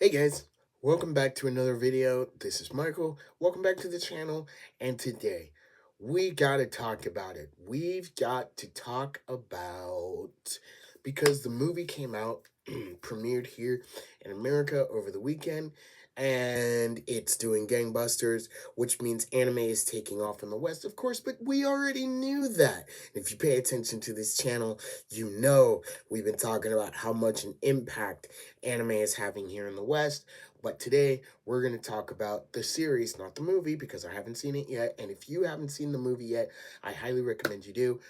Hey guys, welcome back to another video. This is Michael. Welcome back to the channel. And today, we gotta talk about it. We've got to talk about because the movie came out, premiered here in America over the weekend, and it's doing gangbusters, which means anime is taking off in the West, of course, but we already knew that. If you pay attention to this channel, you know we've been talking about how much an impact anime is having here in the West. But today we're going to talk about the series, not the movie, because I haven't seen it yet. And if you haven't seen the movie yet, I highly recommend you do.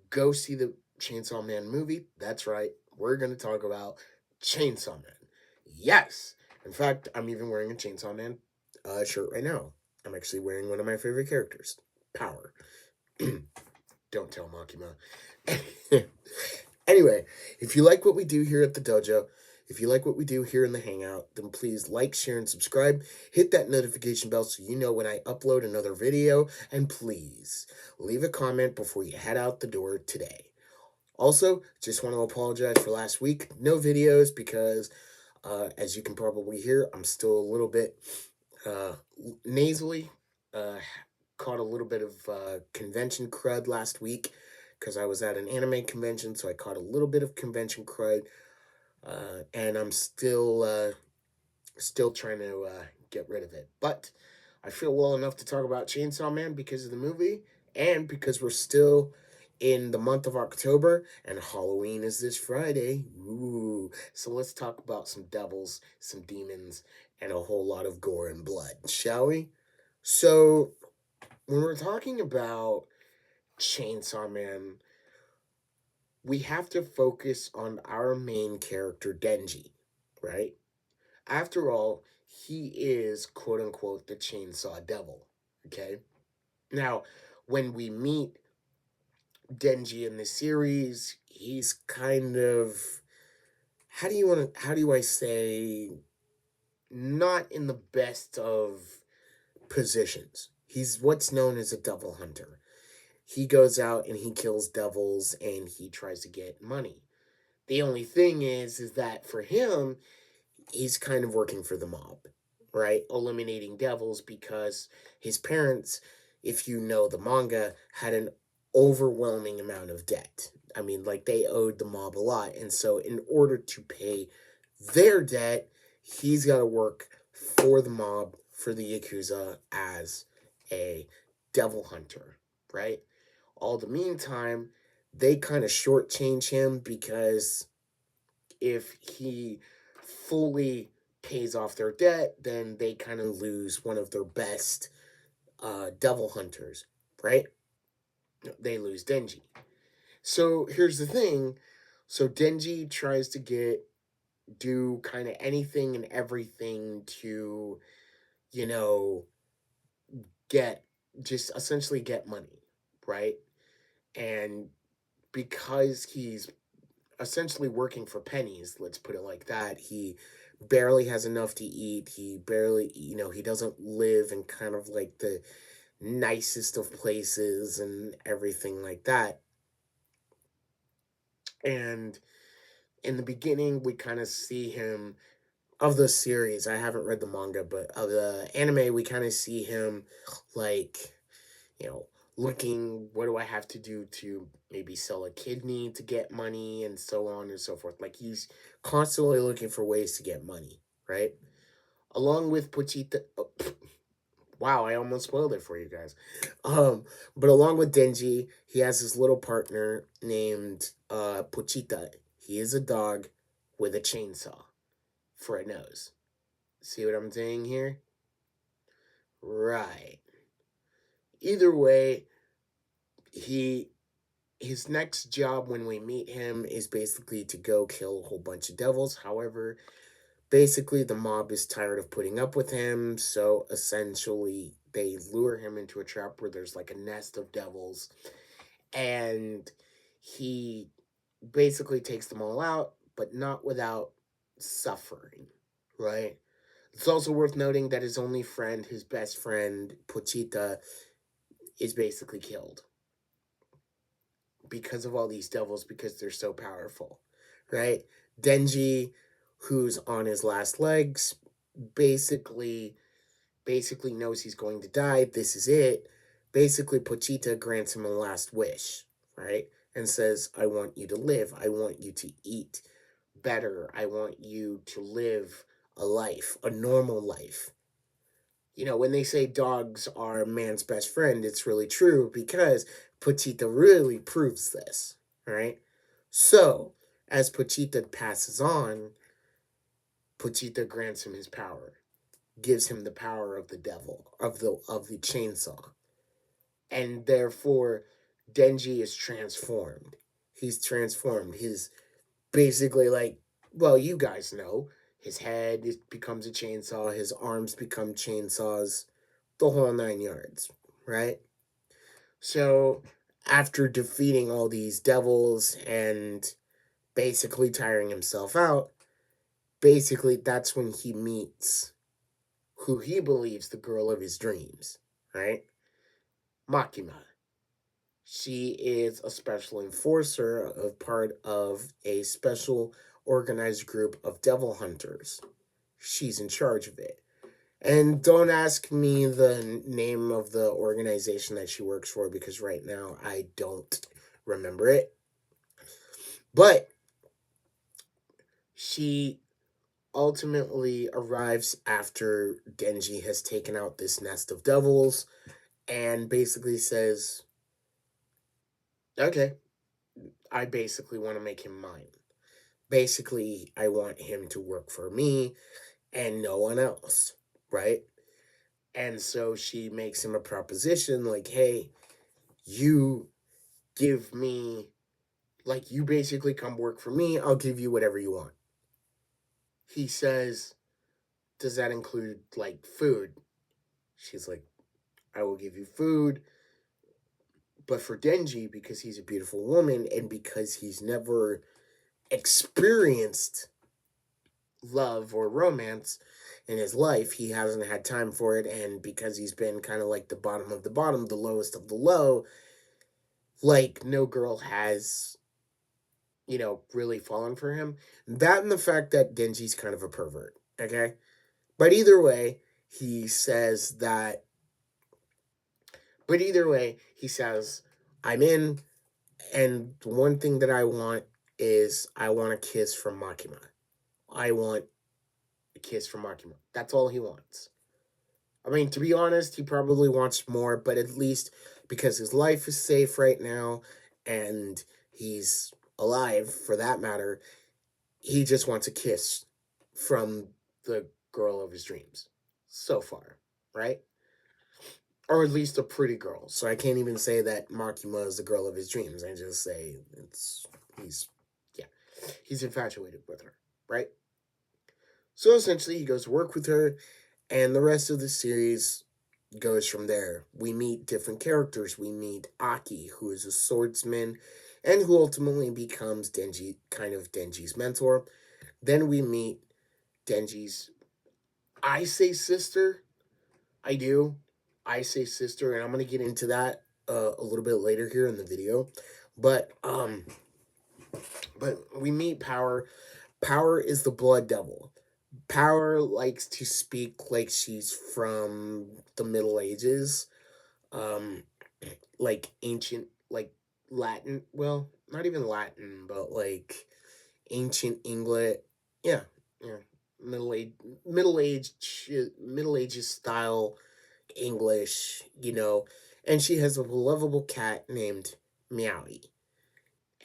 Go see the Chainsaw Man movie. That's right. We're going to talk about Chainsaw Man. Yes. In fact, I'm even wearing a Chainsaw Man shirt right now. I'm actually wearing one of my favorite characters, Power. Don't tell Makima. Anyway, if you like what we do here at the dojo, if you like what we do here in the Hangout, then please like, share, and subscribe. Hit that notification bell so you know when I upload another video. And please, leave a comment before you head out the door today. Also, just want to apologize for last week. No videos because, as you can probably hear, I'm still a little bit uh, nasally. Uh, Caught a little bit of convention crud last week because I was at an anime convention, so I caught a little bit of convention crud, and I'm still trying to get rid of it. But I feel well enough to talk about Chainsaw Man because of the movie, and because we're still in the month of October, and Halloween is this Friday. Ooh, so let's talk about some devils, some demons, and a whole lot of gore and blood, shall we? So when we're talking about Chainsaw Man, we have to focus on our main character, Denji, right? After all, he is quote unquote the Chainsaw Devil, okay? Now, when we meet Denji in the series, he's kind of how do I say, not in the best of positions. He's what's known as a devil hunter. He goes out and he kills devils and he tries to get money. The only thing is that for him, he's kind of working for the mob, right? Eliminating devils because his parents, if you know the manga, had an overwhelming amount of debt. I mean, like they owed the mob a lot. And so, in order to pay their debt, he's got to work for the mob, for the Yakuza, as a devil hunter, right? All the meantime, they kind of shortchange him because if he fully pays off their debt, then they kind of lose one of their best devil hunters, right? They lose Denji. So here's the thing. So Denji tries to do kind of anything and everything to, you know, get, just essentially get money, right? And because he's essentially working for pennies, let's put it like that, he barely has enough to eat. He barely, he doesn't live in kind of like the nicest of places and everything like that. And in the beginning, we kind of see him of the series. I haven't read the manga, but of the anime, we kind of see him like, you know, looking, what do I have to do to maybe sell a kidney to get money and so on and so forth. Like he's constantly looking for ways to get money, right? Along with Pochita. Oh, wow, I almost spoiled it for you guys. But along with Denji, he has his little partner named Pochita. He is a dog with a chainsaw for a nose. See what I'm saying here? Right. Either way, he his next job when we meet him is basically to go kill a whole bunch of devils. However, basically the mob is tired of putting up with him, so essentially they lure him into a trap where there's like a nest of devils, and he basically takes them all out, but not without suffering, right? It's also worth noting that his only friend, his best friend, Pochita, is basically killed because of all these devils because they're so powerful, right? Denji who's on his last legs, basically knows he's going to die. This is it. Basically, Pochita grants him a last wish, right? And says, I want you to live. I want you to eat better. I want you to live a life, a normal life. You know, when they say dogs are a man's best friend, it's really true because Pochita really proves this, right? So, as Pochita passes on, Pochita grants him his power, gives him the power of the devil, of the chainsaw. And therefore Denji is transformed. He's transformed. His basically like, well, you guys know, his head becomes a chainsaw, his arms become chainsaws, the whole 9 yards, right? So after defeating all these devils and basically tiring himself out, basically that's when he meets who he believes the girl of his dreams, right? Makima. She is a special enforcer of part of a special organized group of devil hunters. She's in charge of it. And don't ask me the name of the organization that she works for because right now I don't remember it. But she ultimately arrives after Denji has taken out this nest of devils and basically says, okay, I basically want to make him mine. Basically, I want him to work for me and no one else, right? And so she makes him a proposition like, hey, you give me, like, you basically come work for me, I'll give you whatever you want. He says, does that include, like, food? She's like, I will give you food. But for Denji, because he's a beautiful woman and because he's never experienced love or romance in his life, he hasn't had time for it, and because he's been kind of like the bottom of the bottom, the lowest of the low, like no girl has, you know, really fallen for him. That and the fact that Denji's kind of a pervert, okay? But either way, he says that, but either way, he says, I'm in, and one thing that I want is I want a kiss from Makima. I want a kiss from Makima. That's all he wants. I mean, to be honest, he probably wants more, but at least because his life is safe right now and he's alive for that matter, he just wants a kiss from the girl of his dreams so far, right? Or at least a pretty girl. So I can't even say that Makima is the girl of his dreams. I just say he's yeah, he's infatuated with her, right? So essentially he goes to work with her and the rest of the series goes from there. We meet different characters. We meet Aki, who is a swordsman and who ultimately becomes Denji's mentor. Then we meet Denji's, I say sister. I do. I say sister, and I'm going to get into that a little bit later here in the video. But we meet Power. Power is the blood devil. Power likes to speak like she's from the Middle Ages, um, like ancient, like Latin. Well, not even Latin, but like ancient English. Yeah, yeah, Middle Age, Middle Ages style English. You know, and she has a lovable cat named Meowie,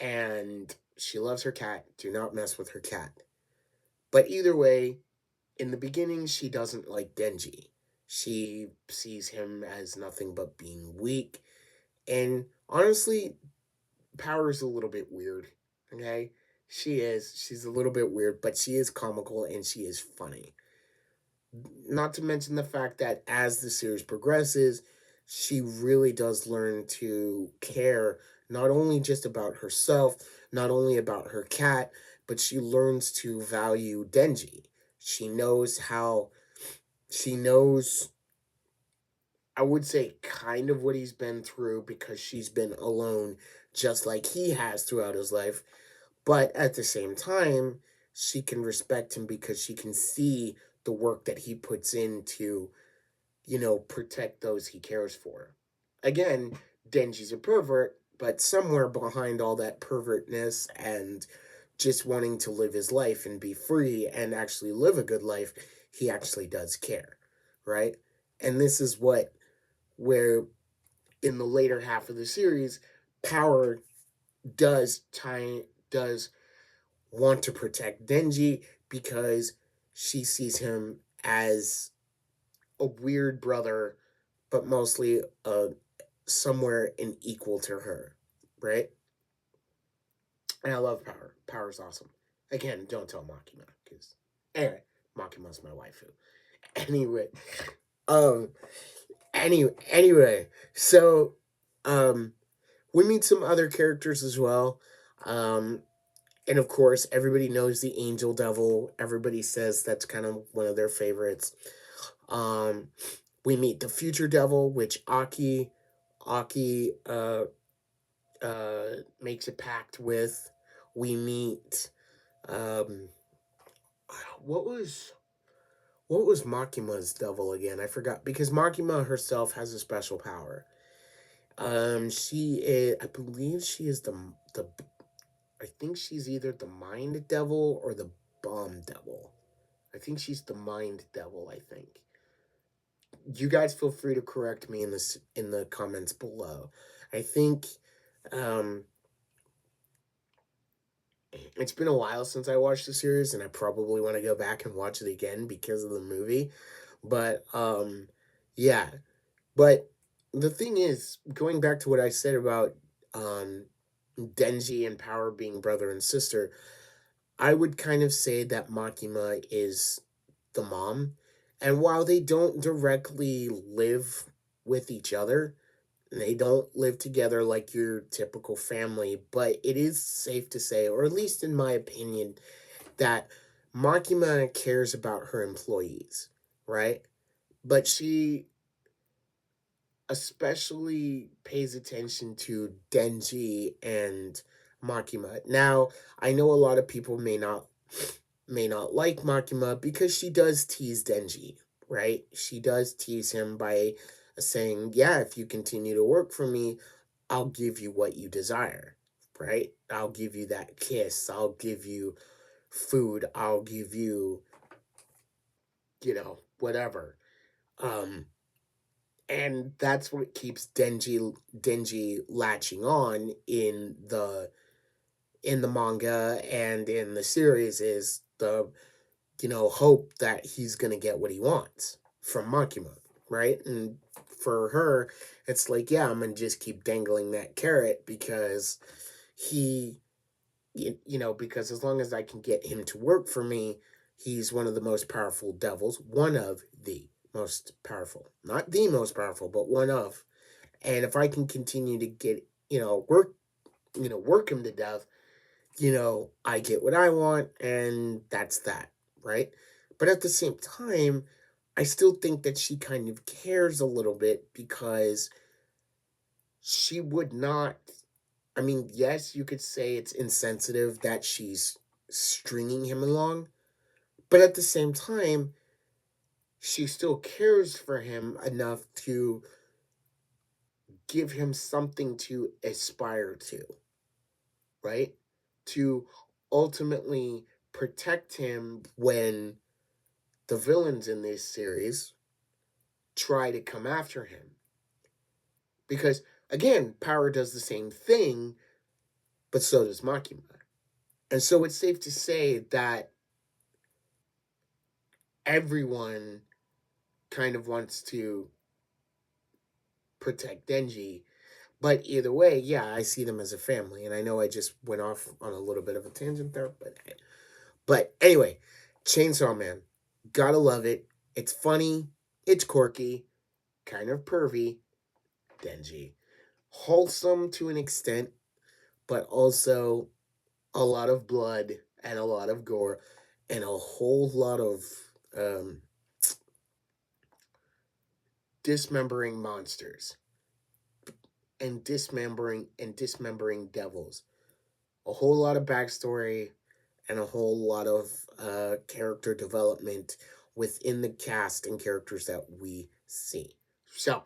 and she loves her cat. Do not mess with her cat. But either way, in the beginning, she doesn't like Denji. She sees him as nothing but being weak. And honestly, Power is a little bit weird. Okay? She is. She's a little bit weird, but she is comical and she is funny. Not to mention the fact that as the series progresses, she really does learn to care not only just about herself, not only about her cat, but she learns to value Denji. She knows how, she knows, I would say, kind of what he's been through because she's been alone just like he has throughout his life. But at the same time, she can respect him because she can see the work that he puts in to, protect those he cares for. Again, Denji's a pervert, but somewhere behind all that pervertness and just wanting to live his life and be free and actually live a good life, he actually does care, right? And this is where in the later half of the series, Power does want to protect Denji because she sees him as a weird brother, but mostly somewhere an equal to her, right? And I love Power. Power's awesome. Again, don't tell Makima because anyway, Makima's my waifu. Anyway, um, anyway, so we meet some other characters as well. Um, and of course, everybody knows the Angel Devil. Everybody says that's kind of one of their favorites. Um, we meet the Future Devil, which Aki makes a pact with. We meet um, what was Makima's devil again? I forgot because Makima herself has a special power. She is, I believe she is the I think she's either the Mind Devil or the Bomb Devil. I think she's the Mind Devil, I think. You guys feel free to correct me in the comments below. I think um it's been a while since I watched the series and I probably want to go back and watch it again because of the movie. But yeah. But the thing is, going back to what I said about um Denji and Power being brother and sister, I would kind of say that Makima is the mom. And while they don't directly live with each other, they don't live together like your typical family, but it is safe to say, or at least in my opinion, that Makima cares about her employees, right? But she especially pays attention to Denji and Makima. Now, I know a lot of people may not like Makima because she does tease Denji, right? She does tease him by saying, "Yeah, if you continue to work for me, I'll give you what you desire." Right? I'll give you that kiss. I'll give you food. I'll give you, whatever. Um and that's what keeps Denji latching on in the manga and in the series is the hope that he's gonna get what he wants from Makima, right? And for her, it's like, yeah, I'm gonna just keep dangling that carrot because he, because as long as I can get him to work for me, he's one of the most powerful devils, one of the most powerful, not the most powerful, but one of. And if I can continue to get, work him to death, I get what I want, and that's that, right? But at the same time, I still think that she kind of cares a little bit because she would not. I mean, yes, you could say it's insensitive that she's stringing him along, but at the same time, she still cares for him enough to give him something to aspire to, right? To ultimately protect him when the villains in this series try to come after him. Because, again, Power does the same thing, but so does Makima. And so it's safe to say that everyone kind of wants to protect Denji. But either way, yeah, I see them as a family. And I know I just went off on a little bit of a tangent there, but anyway, Chainsaw Man. Gotta love it. It's funny, it's quirky, kind of pervy, Denji. Wholesome to an extent, but also a lot of blood and a lot of gore and a whole lot of um, dismembering monsters and dismembering devils. A whole lot of backstory and a whole lot of character development within the cast and characters that we see. So,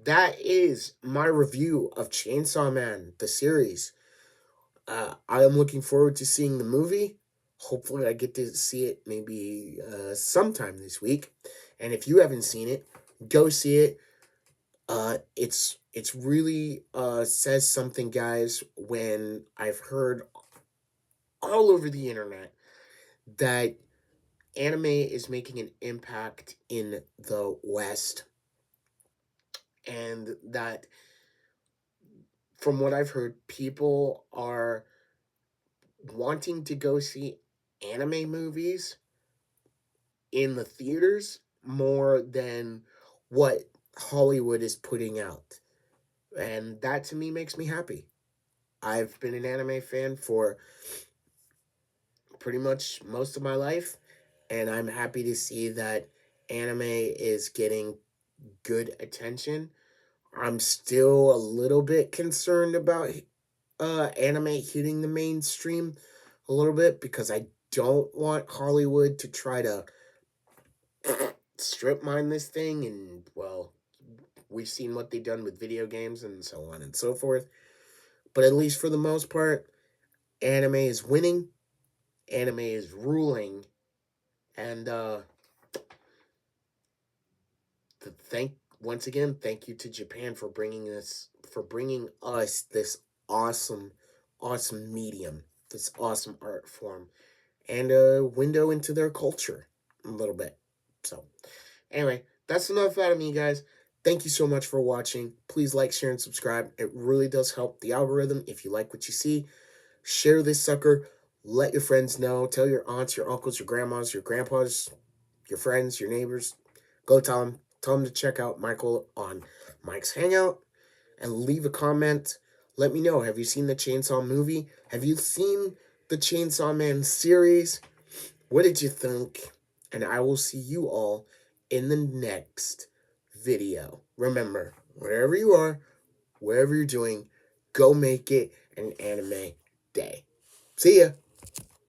that is my review of Chainsaw Man, the series. I am looking forward to seeing the movie. Hopefully, I get to see it maybe sometime this week. And if you haven't seen it, go see it. It's really says something, guys. When I've heard all over the internet that anime is making an impact in the West, and that from what I've heard, people are wanting to go see anime movies in the theaters more than what Hollywood is putting out. And that to me makes me happy. I've been an anime fan for pretty much most of my life, and I'm happy to see that anime is getting good attention. I'm still a little bit concerned about anime hitting the mainstream a little bit because I don't want Hollywood to try to strip mine this thing, and well, we've seen what they've done with video games and so on and so forth. But at least for the most part, anime is winning, anime is ruling, and thank once again, thank you to Japan for bringing us this awesome, awesome medium, this awesome art form, and a window into their culture a little bit. So, anyway, that's enough out of me, guys. Thank you so much for watching. Please like, share, and subscribe. It really does help the algorithm. If you like what you see, share this sucker. Let your friends know. Tell your aunts, your uncles, your grandmas, your grandpas, your friends, your neighbors. Go tell them. Tell them to check out Michael on Mike's Hangout and leave a comment. Let me know. Have you seen the Chainsaw movie? Have you seen the Chainsaw Man series? What did you think? And I will see you all in the next video. Remember, wherever you are, wherever you're doing, go make it an anime day. See ya.